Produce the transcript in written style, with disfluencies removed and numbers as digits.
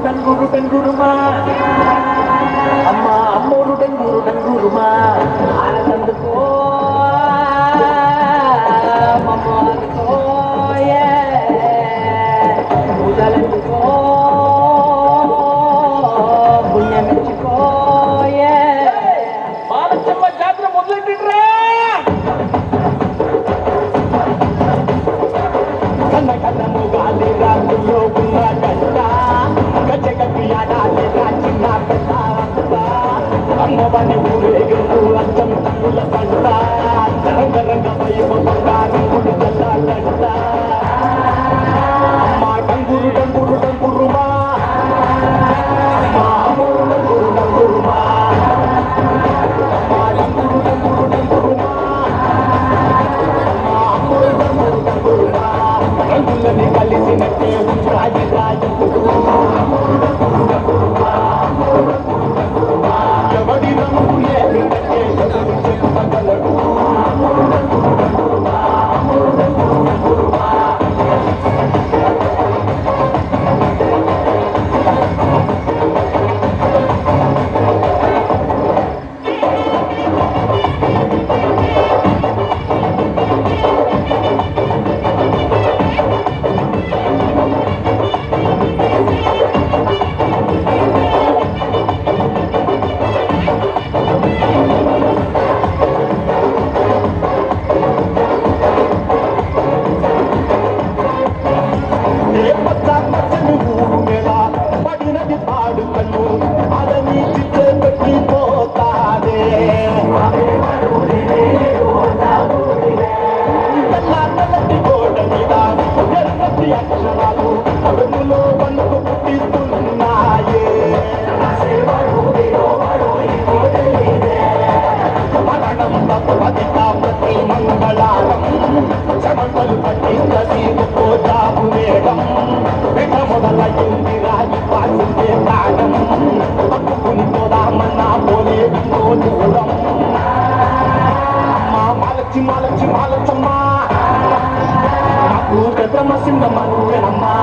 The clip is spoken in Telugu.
டங்குரு டங்குருமா அம்மா அம்மோரு டங்குரு டங்குருமா ஆனந்து மம்மாது கோய முதலந்து புண்ணியமெச்சுக்கோய மாலச்சம்மா ஜாத்திரை முதலிட்டுற கண்ண கண்ண முகாలి ராத்துలో ఉన్న గంట గజగట్టి ఆడాలి రాచిన పెద్ద అమ్మవారి ఊరేగింపు అచ్చం తమ్ముల పంట రంగరంగ వైభవ బంగారం గుడి చల్లాలంట అమ్మ డంగురు డంగురు డంగురుమా అమ్మ అమ్మోరు డంగురు డంగురుమా అమ్మ డంగురు డంగురు డంగురుమా అమ్మ అమ్మోరు డంగురు డంగురుమా రంగులని కలిసినట్టే రాయి రాయి ఎవడి రంగు ఏమిటంటే చెప్పగలడు మంగళారం చెమటలు పట్టింది జాబు వేగం పెట మొదలయ్యింది రాజు పాసిందే తాగం పట్టుకుని పోదామన్నా పోలేదో దూరం అమ్మా మాలచ్చి మాలచ్చి మాలచ్చమ్మా నాకు పెద్దమ్మ సింగమ్మ నువ్వేనమ్మా